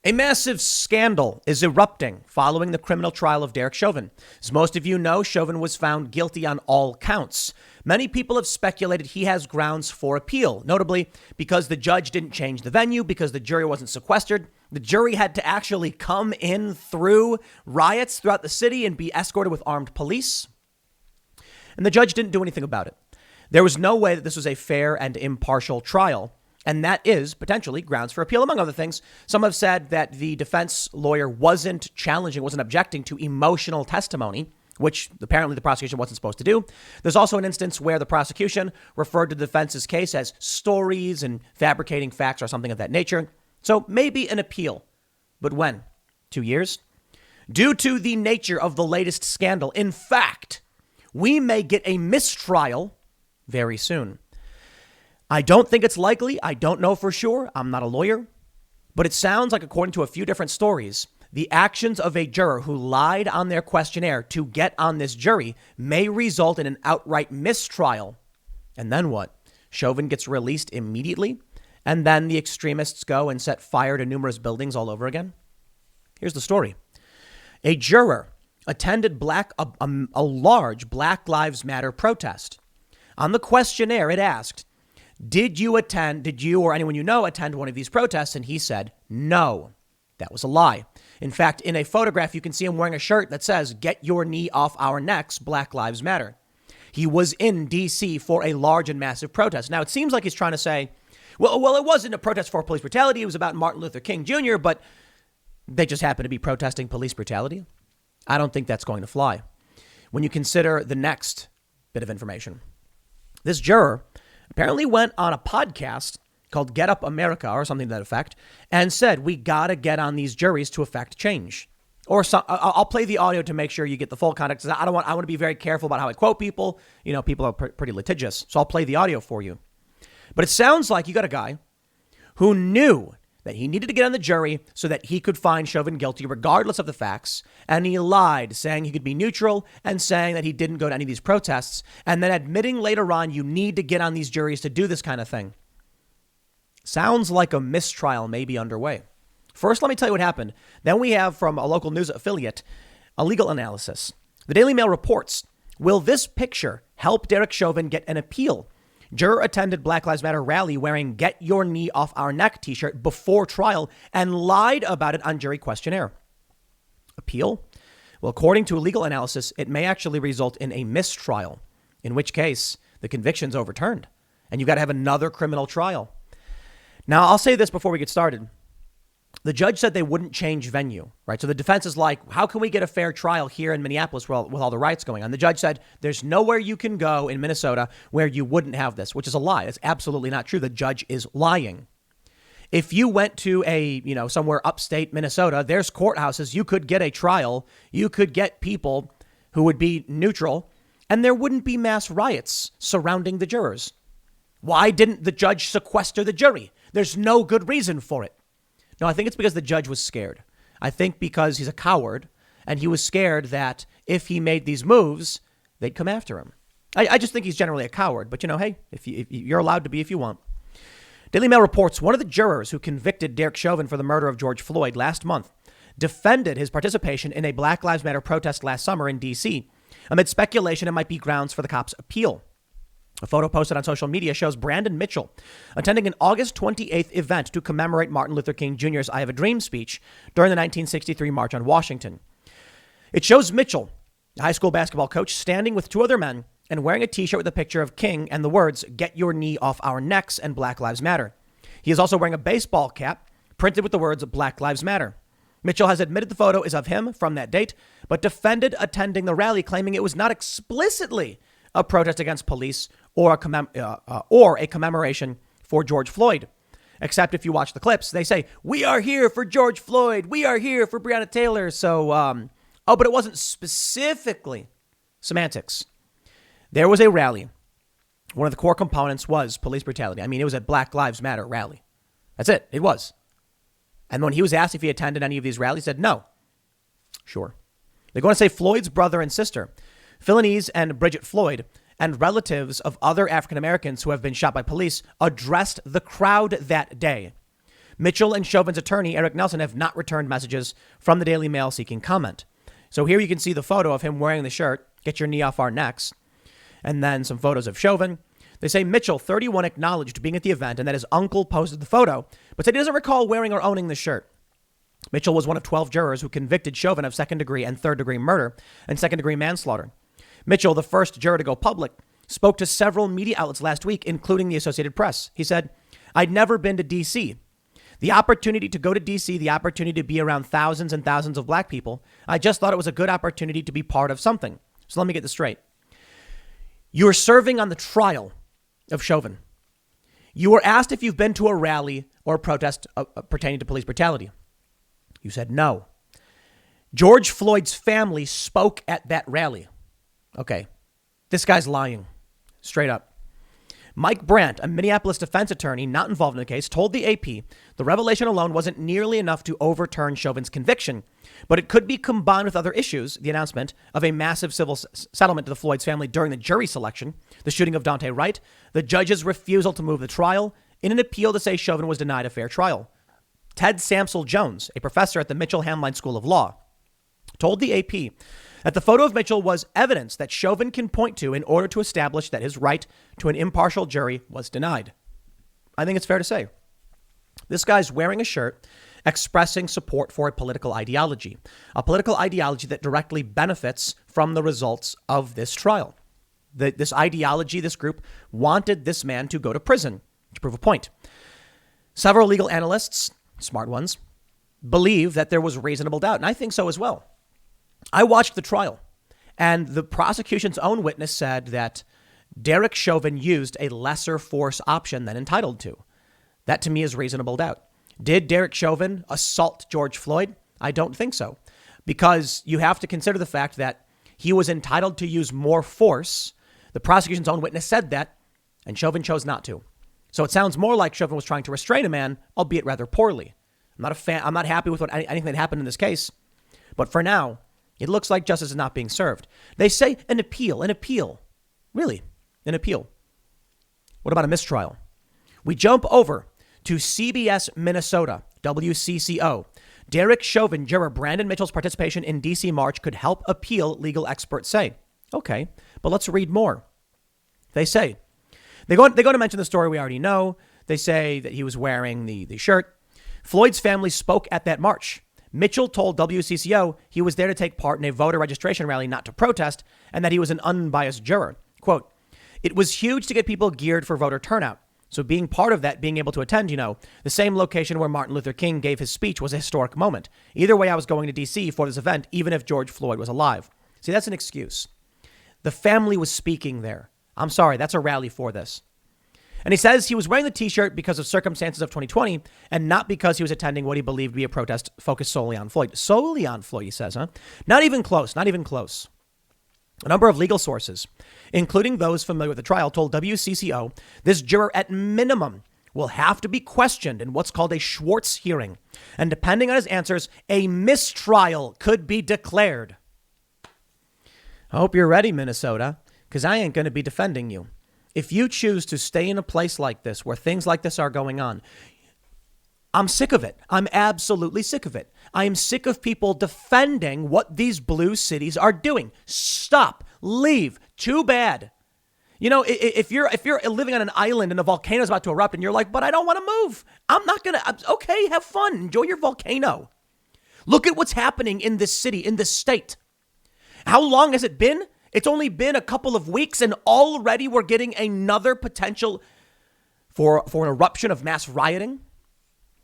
A massive scandal is erupting following the criminal trial of Derek Chauvin. As most of you know, Chauvin was found guilty on all counts. Many people have speculated he has grounds for appeal, notably because the judge didn't change the venue, because the jury wasn't sequestered. The jury had to actually come in through riots throughout the city and be escorted with armed police. And the judge didn't do anything about it. There was no way that this was a fair and impartial trial. And that is potentially grounds for appeal, among other things. Some have said that the defense lawyer wasn't objecting to emotional testimony, which apparently the prosecution wasn't supposed to do. There's also an instance where the prosecution referred to the defense's case as stories and fabricating facts or something of that nature. So maybe an appeal. But when? 2 years? Due to the nature of the latest scandal, in fact, we may get a mistrial very soon. I don't think it's likely. I don't know for sure. I'm not a lawyer. But it sounds like, according to a few different stories, the actions of a juror who lied on their questionnaire to get on this jury may result in an outright mistrial. And then what? Chauvin gets released immediately, and then the extremists go and set fire to numerous buildings all over again? Here's the story. A juror attended a large Black Lives Matter protest. On the questionnaire, it asked, did you or anyone you know attend one of these protests? And he said, no. That was a lie. In fact, in a photograph, you can see him wearing a shirt that says, get your knee off our necks, Black Lives Matter. He was in D.C. for a large and massive protest. Now, it seems like he's trying to say, well, it wasn't a protest for police brutality. It was about Martin Luther King Jr., but they just happened to be protesting police brutality. I don't think that's going to fly. When you consider the next bit of information, this juror apparently went on a podcast called Get Up America or something to that effect and said, we got to get on these juries to effect change. Or I'll play the audio to make sure you get the full context. I want to be very careful about how I quote people. You know, people are pretty litigious. So I'll play the audio for you. But it sounds like you got a guy who knew that he needed to get on the jury so that he could find Chauvin guilty regardless of the facts. And he lied, saying he could be neutral and saying that he didn't go to any of these protests. And then admitting later on, you need to get on these juries to do this kind of thing. Sounds like a mistrial may be underway. First, let me tell you what happened. Then we have from a local news affiliate, a legal analysis. The Daily Mail reports, will this picture help Derek Chauvin get an appeal? Juror attended Black Lives Matter rally wearing Get Your Knee Off Our Neck t-shirt before trial and lied about it on jury questionnaire. Appeal? Well, according to a legal analysis, it may actually result in a mistrial, in which case the conviction's overturned and you've got to have another criminal trial. Now, I'll say this before we get started. The judge said they wouldn't change venue, right? So the defense is like, how can we get a fair trial here in Minneapolis with all the riots going on? The judge said, there's nowhere you can go in Minnesota where you wouldn't have this, which is a lie. It's absolutely not true. The judge is lying. If you went to somewhere upstate Minnesota, there's courthouses. You could get a trial. You could get people who would be neutral, and there wouldn't be mass riots surrounding the jurors. Why didn't the judge sequester the jury? There's no good reason for it. No, I think it's because the judge was scared. I think because he's a coward and he was scared that if he made these moves, they'd come after him. I just think he's generally a coward. But, hey, if you're allowed to be if you want. Daily Mail reports one of the jurors who convicted Derek Chauvin for the murder of George Floyd last month defended his participation in a Black Lives Matter protest last summer in D.C. amid speculation it might be grounds for the cops' appeal. A photo posted on social media shows Brandon Mitchell attending an August 28th event to commemorate Martin Luther King Jr.'s I Have a Dream speech during the 1963 March on Washington. It shows Mitchell, a high school basketball coach, standing with two other men and wearing a t-shirt with a picture of King and the words, "Get your knee off our necks" and Black Lives Matter. He is also wearing a baseball cap printed with the words Black Lives Matter. Mitchell has admitted the photo is of him from that date, but defended attending the rally, claiming it was not explicitly a protest against police or a commemoration for George Floyd. Except if you watch the clips, they say, we are here for George Floyd. We are here for Breonna Taylor. So, but it wasn't specifically semantics. There was a rally. One of the core components was police brutality. I mean, it was a Black Lives Matter rally. That's it. It was. And when he was asked if he attended any of these rallies, he said no. Sure. They're going to say Floyd's brother and sister, Philonise and Bridget Floyd, and relatives of other African Americans who have been shot by police, addressed the crowd that day. Mitchell and Chauvin's attorney, Eric Nelson, have not returned messages from the Daily Mail seeking comment. So here you can see the photo of him wearing the shirt, "Get your knee off our necks," and then some photos of Chauvin. They say Mitchell, 31, acknowledged being at the event and that his uncle posted the photo, but said he doesn't recall wearing or owning the shirt. Mitchell was one of 12 jurors who convicted Chauvin of second-degree and third-degree murder and second-degree manslaughter. Mitchell, the first juror to go public, spoke to several media outlets last week, including the Associated Press. He said, "I'd never been to D.C. The opportunity to go to D.C., the opportunity to be around thousands and thousands of black people, I just thought it was a good opportunity to be part of something." So let me get this straight. You're serving on the trial of Chauvin. You were asked if you've been to a rally or a protest pertaining to police brutality. You said no. George Floyd's family spoke at that rally. Okay, this guy's lying. Straight up. Mike Brandt, a Minneapolis defense attorney not involved in the case, told the AP the revelation alone wasn't nearly enough to overturn Chauvin's conviction, but it could be combined with other issues, the announcement of a massive civil settlement to the Floyd's family during the jury selection, the shooting of Daunte Wright, the judge's refusal to move the trial, in an appeal to say Chauvin was denied a fair trial. Ted Samsel Jones, a professor at the Mitchell Hamline School of Law, told the AP that the photo of Mitchell was evidence that Chauvin can point to in order to establish that his right to an impartial jury was denied. I think it's fair to say this guy's wearing a shirt expressing support for a political ideology that directly benefits from the results of this trial. This ideology, this group wanted this man to go to prison to prove a point. Several legal analysts, smart ones, believe that there was reasonable doubt, and I think so as well. I watched the trial, and the prosecution's own witness said that Derek Chauvin used a lesser force option than entitled to. That to me is reasonable doubt. Did Derek Chauvin assault George Floyd? I don't think so, because you have to consider the fact that he was entitled to use more force. The prosecution's own witness said that, and Chauvin chose not to. So it sounds more like Chauvin was trying to restrain a man, albeit rather poorly. I'm not a fan. I'm not happy with anything that happened in this case. But for now, it looks like justice is not being served. They say an appeal. Really, an appeal. What about a mistrial? We jump over to CBS Minnesota, WCCO. Derek Chauvin, juror Brandon Mitchell's participation in D.C. March could help appeal, legal experts say. Okay, but let's read more. They say, they go to mention the story we already know. They say that he was wearing the shirt. Floyd's family spoke at that march. Mitchell told WCCO he was there to take part in a voter registration rally, not to protest, and that he was an unbiased juror. Quote, "It was huge to get people geared for voter turnout. So being part of that, being able to attend, the same location where Martin Luther King gave his speech was a historic moment. Either way, I was going to D.C. for this event, even if George Floyd was alive." See, that's an excuse. The family was speaking there. I'm sorry, that's a rally for this. And he says he was wearing the T-shirt because of circumstances of 2020 and not because he was attending what he believed to be a protest focused solely on Floyd. Solely on Floyd, he says, huh? Not even close. A number of legal sources, including those familiar with the trial, told WCCO this juror at minimum will have to be questioned in what's called a Schwartz hearing. And depending on his answers, a mistrial could be declared. I hope you're ready, Minnesota, because I ain't going to be defending you. If you choose to stay in a place like this, where things like this are going on, I'm sick of it. I'm absolutely sick of it. I am sick of people defending what these blue cities are doing. Stop. Leave. Too bad. If you're living on an island and a volcano is about to erupt and you're like, but I don't want to move. Okay, have fun. Enjoy your volcano. Look at what's happening in this city, in this state. How long has it been? It's only been a couple of weeks and already we're getting another potential for an eruption of mass rioting.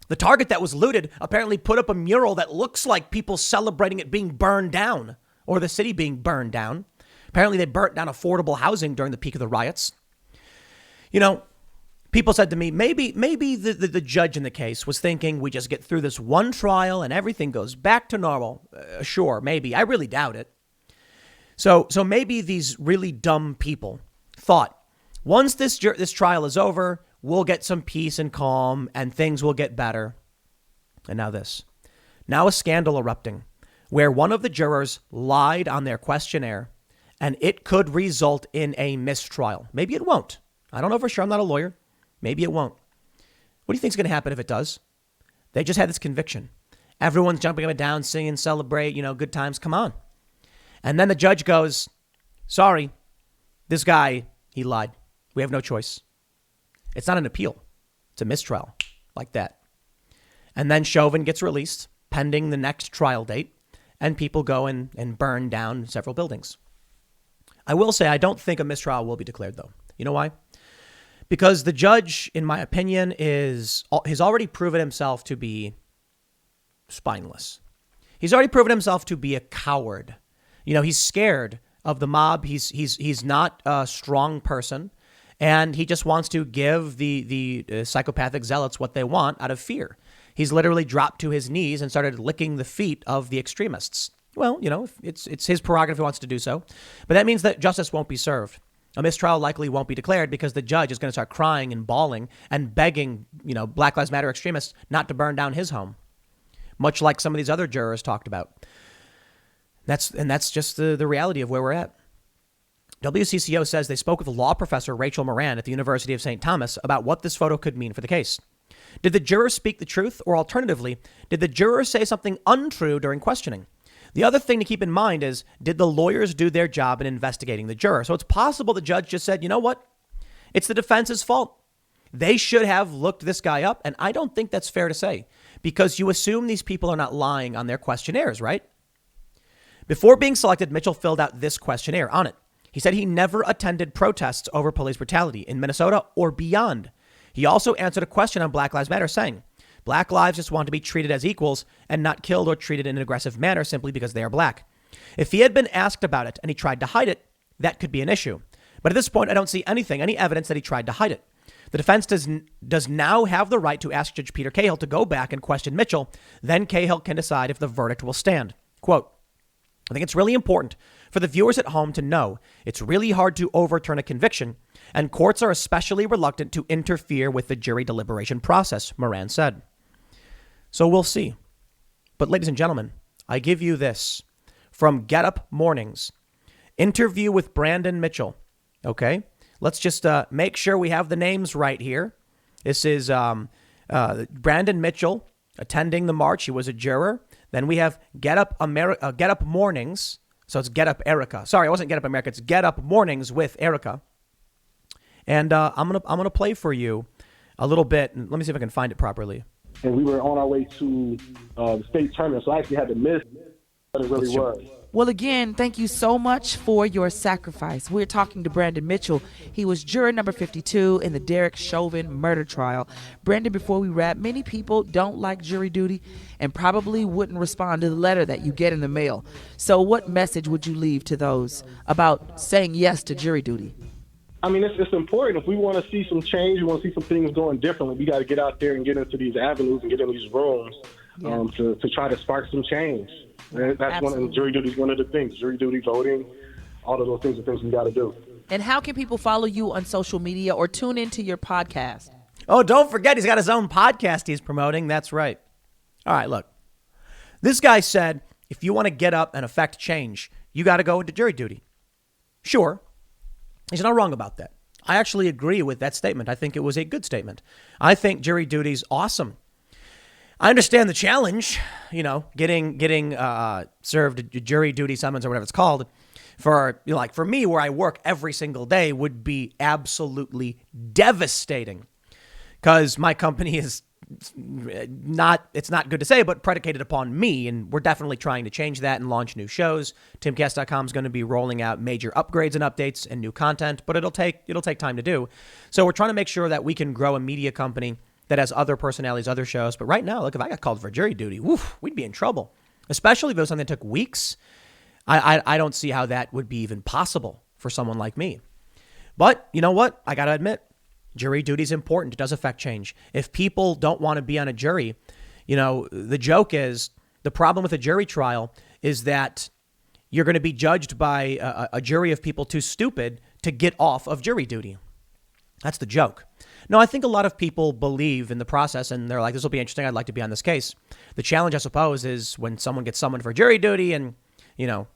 The Target that was looted apparently put up a mural that looks like people celebrating it being burned down or the city being burned down. Apparently they burnt down affordable housing during the peak of the riots. People said to me, maybe the judge in the case was thinking we just get through this one trial and everything goes back to normal. Sure, maybe. I really doubt it. So maybe these really dumb people thought once this trial is over, we'll get some peace and calm and things will get better. And now a scandal erupting where one of the jurors lied on their questionnaire and it could result in a mistrial. Maybe it won't. I don't know for sure. I'm not a lawyer. Maybe it won't. What do you think is going to happen if it does? They just had this conviction. Everyone's jumping up and down, singing, celebrate, good times, come on. And then the judge goes, sorry, this guy, he lied. We have no choice. It's not an appeal. It's a mistrial, like that. And then Chauvin gets released pending the next trial date, and people go and burn down several buildings. I will say I don't think a mistrial will be declared, though. You know why? Because the judge, in my opinion, has already proven himself to be spineless. He's already proven himself to be a coward. He's scared of the mob. He's not a strong person, and he just wants to give the psychopathic zealots what they want out of fear. He's literally dropped to his knees and started licking the feet of the extremists. Well, it's his prerogative if he wants to do so, but that means that justice won't be served. A mistrial likely won't be declared because the judge is going to start crying and bawling and begging, Black Lives Matter extremists not to burn down his home, much like some of these other jurors talked about. That's just the reality of where we're at. WCCO says they spoke with law professor Rachel Moran at the University of St. Thomas about what this photo could mean for the case. Did the juror speak the truth, or alternatively, did the juror say something untrue during questioning? The other thing to keep in mind is, did the lawyers do their job in investigating the juror? So it's possible the judge just said, you know what? It's the defense's fault. They should have looked this guy up. And I don't think that's fair to say, because you assume these people are not lying on their questionnaires, right? Before being selected, Mitchell filled out this questionnaire. On it, he said he never attended protests over police brutality in Minnesota or beyond. He also answered a question on Black Lives Matter, saying, Black lives just want to be treated as equals and not killed or treated in an aggressive manner simply because they are black. If he had been asked about it and he tried to hide it, that could be an issue. But at this point, I don't see any evidence that he tried to hide it. The defense does now have the right to ask Judge Peter Cahill to go back and question Mitchell. Then Cahill can decide if the verdict will stand. Quote, I think it's really important for the viewers at home to know it's really hard to overturn a conviction, and courts are especially reluctant to interfere with the jury deliberation process, Moran said. So we'll see. But ladies and gentlemen, I give you this from Get Up Mornings. Interview with Brandon Mitchell. Okay, let's just make sure we have the names right here. This is Brandon Mitchell attending the march. He was a juror. Then we have Get Up Mornings. So it's Get Up Erica. Sorry, it wasn't Get Up America. It's Get Up Mornings with Erica. And I'm gonna play for you a little bit. And let me see if I can find it properly. And we were on our way to the state tournament, so I actually had to miss what it really was. Well, again, thank you so much for your sacrifice. We're talking to Brandon Mitchell. He was juror number 52 in the Derek Chauvin murder trial. Brandon, before we wrap, many people don't like jury duty and probably wouldn't respond to the letter that you get in the mail. So what message would you leave to those about saying yes to jury duty? I mean, it's important. If we want to see some change, we want to see some things going differently, we got to get out there and get into these avenues and get in these rooms to try to spark some change. And that's jury duty is one of the things. Jury duty, voting, all of those things are things we got to do. And how can people follow you on social media or tune into your podcast? Oh, don't forget, he's got his own podcast he's promoting. That's right. All right, look. This guy said, if you want to get up and affect change, you got to go into jury duty. Sure. He's not wrong about that. I actually agree with that statement. I think it was a good statement. I think jury duty's awesome. I understand the challenge, getting served a jury duty summons or whatever it's called for me, where I work every single day, would be absolutely devastating, because my company is it's not good to say, but predicated upon me. And we're definitely trying to change that and launch new shows. TimCast.com is going to be rolling out major upgrades and updates and new content, but it'll take time to do. So we're trying to make sure that we can grow a media company that has other personalities, other shows. But right now, look, if I got called for jury duty, we'd be in trouble, especially if it was something that took weeks. I don't see how that would be even possible for someone like me. But you know what? I got to admit, jury duty is important. It does affect change. If people don't want to be on a jury, the joke is, the problem with a jury trial is that you're going to be judged by a jury of people too stupid to get off of jury duty. That's the joke. No, I think a lot of people believe in the process and they're like, this will be interesting. I'd like to be on this case. The challenge, I suppose, is when someone gets summoned for jury duty and,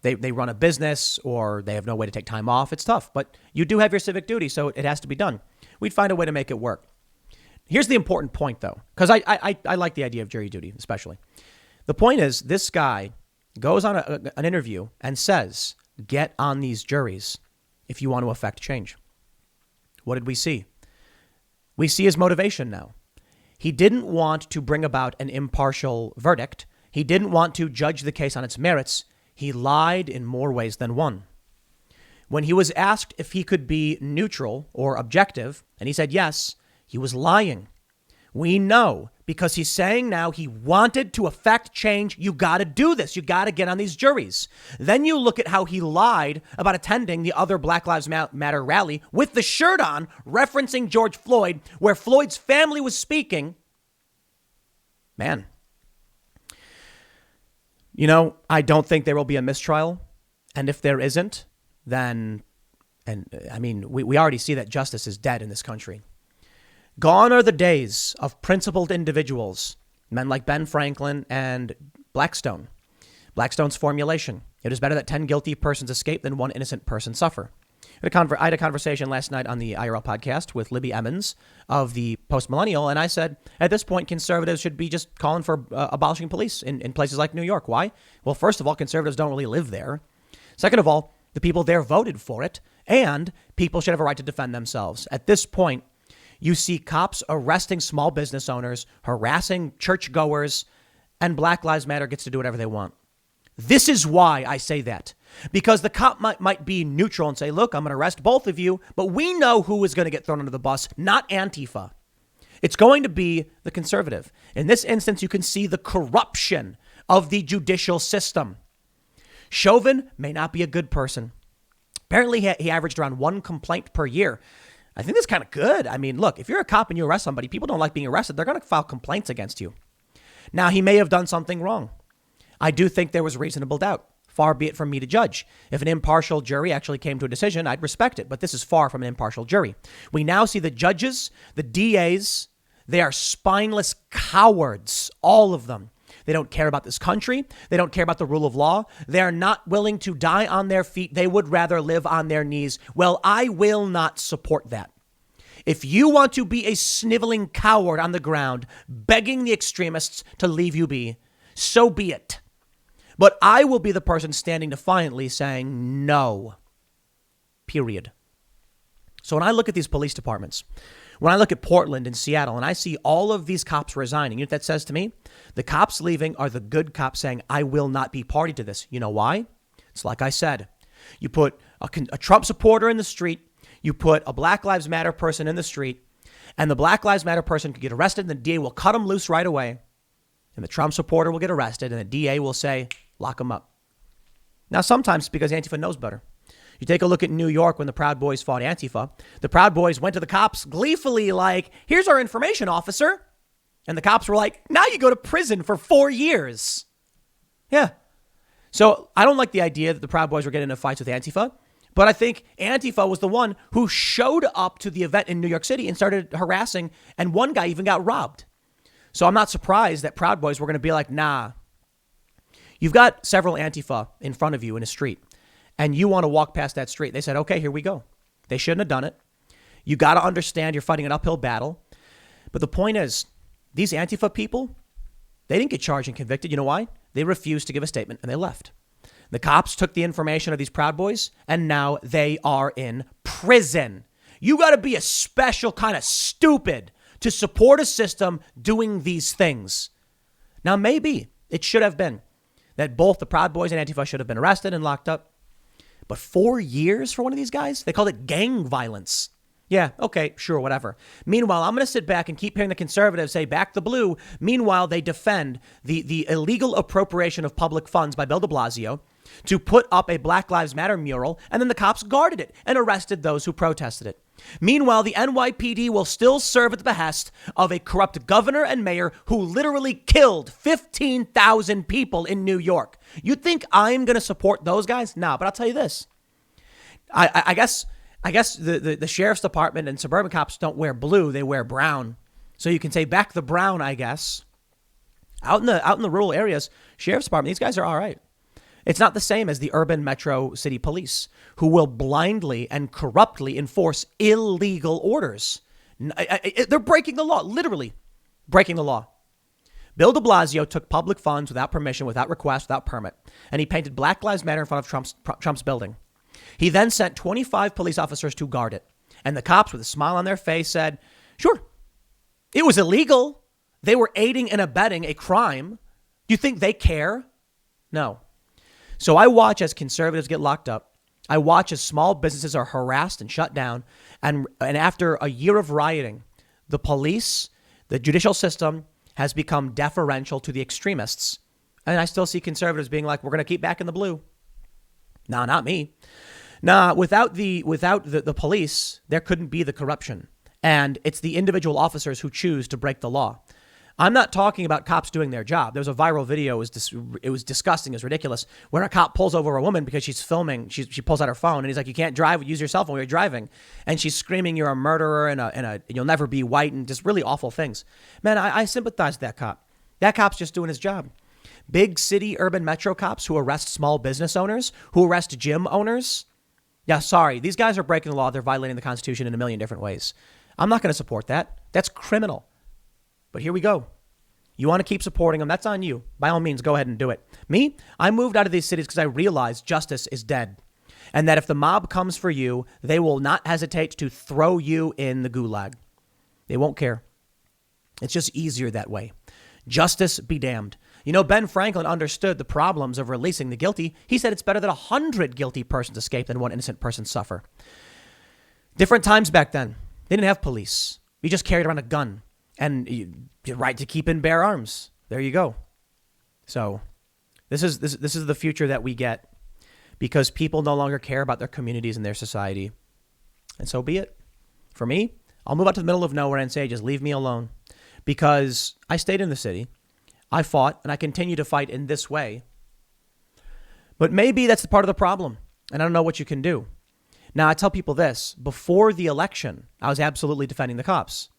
they run a business or they have no way to take time off. It's tough, but you do have your civic duty, so it has to be done. We'd find a way to make it work. Here's the important point, though, because I like the idea of jury duty, especially. The point is, this guy goes on an interview and says, get on these juries if you want to affect change. What did we see? We see his motivation now. He didn't want to bring about an impartial verdict. He didn't want to judge the case on its merits. He lied in more ways than one. When he was asked if he could be neutral or objective, and he said yes, he was lying. We know because he's saying now he wanted to affect change. You got to do this. You got to get on these juries. Then you look at how he lied about attending the other Black Lives Matter rally with the shirt on, referencing George Floyd, where Floyd's family was speaking. Man, you know, I don't think there will be a mistrial. And if there isn't, then, we already see that justice is dead in this country. Gone are the days of principled individuals, men like Ben Franklin and Blackstone. Blackstone's formulation: it is better that 10 guilty persons escape than one innocent person suffer. I had a conversation last night on the IRL podcast with Libby Emmons of the Post Millennial, and I said, at this point, conservatives should be just calling for abolishing police in places like New York. Why? Well, first of all, conservatives don't really live there. Second of all, the people there voted for it, and people should have a right to defend themselves. At this point, you see cops arresting small business owners, harassing churchgoers, and Black Lives Matter gets to do whatever they want. This is why I say that. Because the cop might be neutral and say, look, I'm going to arrest both of you, but we know who is going to get thrown under the bus, not Antifa. It's going to be the conservative. In this instance, you can see the corruption of the judicial system. Chauvin may not be a good person. Apparently, he averaged around 1 complaint per year. I think that's kind of good. I mean, look, if you're a cop and you arrest somebody, people don't like being arrested. They're going to file complaints against you. Now, he may have done something wrong. I do think there was reasonable doubt. Far be it from me to judge. If an impartial jury actually came to a decision, I'd respect it. But this is far from an impartial jury. We now see the judges, the DAs, they are spineless cowards, all of them. They don't care about this country. They don't care about the rule of law. They are not willing to die on their feet. They would rather live on their knees. Well, I will not support that. If you want to be a sniveling coward on the ground, begging the extremists to leave you be, so be it. But I will be the person standing defiantly saying no, period. So when I look at these police departments, when I look at Portland and Seattle and I see all of these cops resigning, you know what that says to me? The cops leaving are the good cops saying, I will not be party to this. You know why? It's like I said, you put a Trump supporter in the street, you put a Black Lives Matter person in the street, and the Black Lives Matter person could get arrested and the DA will cut him loose right away. And the Trump supporter will get arrested and the DA will say, lock him up. Now, sometimes it's because Antifa knows better. You take a look at New York when the Proud Boys fought Antifa. The Proud Boys went to the cops gleefully like, here's our information officer. And the cops were like, now you go to prison for 4 years. Yeah. So I don't like the idea that the Proud Boys were getting into fights with Antifa. But I think Antifa was the one who showed up to the event in New York City and started harassing. And one guy even got robbed. So I'm not surprised that Proud Boys were going to be like, nah. You've got several Antifa in front of you in a street. And you want to walk past that street. They said, okay, here we go. They shouldn't have done it. You got to understand you're fighting an uphill battle. But the point is, these Antifa people, they didn't get charged and convicted. You know why? They refused to give a statement and they left. The cops took the information of these Proud Boys and now they are in prison. You got to be a special kind of stupid to support a system doing these things. Now, maybe it should have been that both the Proud Boys and Antifa should have been arrested and locked up. But 4 years for one of these guys? They called it gang violence. Yeah, okay, sure, whatever. Meanwhile, I'm going to sit back and keep hearing the conservatives say, back the blue. Meanwhile, they defend the illegal appropriation of public funds by Bill de Blasio to put up a Black Lives Matter mural, and then the cops guarded it and arrested those who protested it. Meanwhile, the NYPD will still serve at the behest of a corrupt governor and mayor who literally killed 15,000 people in New York. You think I'm going to support those guys? No, but I'll tell you this. I guess the sheriff's department and suburban cops don't wear blue. They wear brown. So you can say back the brown, I guess. Out in the rural areas, sheriff's department, these guys are all right. It's not the same as the urban metro city police who will blindly and corruptly enforce illegal orders. They're breaking the law, literally breaking the law. Bill de Blasio took public funds without permission, without request, without permit, and he painted Black Lives Matter in front of Trump's building. He then sent 25 police officers to guard it. And the cops, with a smile on their face, said, sure, it was illegal. They were aiding and abetting a crime. Do you think they care? No. So I watch as conservatives get locked up. I watch as small businesses are harassed and shut down. And after a year of rioting, the police, the judicial system has become deferential to the extremists. And I still see conservatives being like, we're going to keep back in the blue. Nah, not me. Nah, without the police, there couldn't be the corruption. And it's the individual officers who choose to break the law. I'm not talking about cops doing their job. There was a viral video. It was disgusting. It was ridiculous. Where a cop pulls over a woman because she's filming. She pulls out her phone and he's like, you can't drive. Use your cell phone when you're driving. And she's screaming, you're a murderer and you'll never be white and just really awful things. Man, I sympathize with that cop. That cop's just doing his job. Big city urban metro cops who arrest small business owners, who arrest gym owners. Yeah, sorry. These guys are breaking the law. They're violating the Constitution in a million different ways. I'm not going to support that. That's criminal. But here we go. You want to keep supporting them? That's on you. By all means, go ahead and do it. Me, I moved out of these cities because I realized justice is dead. And that if the mob comes for you, they will not hesitate to throw you in the gulag. They won't care. It's just easier that way. Justice be damned. You know, Ben Franklin understood the problems of releasing the guilty. He said it's better that 100 guilty persons escape than one innocent person suffer. Different times back then. They didn't have police. You just carried around a gun. And your right to keep in bear arms. There you go. So this is the future that we get because people no longer care about their communities and their society. And so be it. For me, I'll move out to the middle of nowhere and say, just leave me alone. Because I stayed in the city. I fought and I continue to fight in this way. But maybe that's the part of the problem. And I don't know what you can do. Now, I tell people this. Before the election, I was absolutely defending the cops.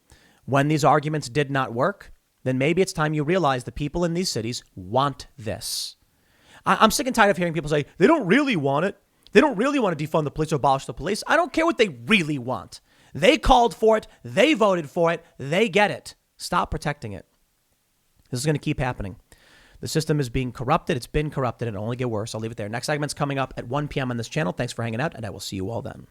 When these arguments did not work, then maybe it's time you realize the people in these cities want this. I'm sick and tired of hearing people say, they don't really want it. They don't really want to defund the police or abolish the police. I don't care what they really want. They called for it. They voted for it. They get it. Stop protecting it. This is going to keep happening. The system is being corrupted. It's been corrupted and it'll only get worse. I'll leave it there. Next segment's coming up at 1 p.m. on this channel. Thanks for hanging out, and I will see you all then.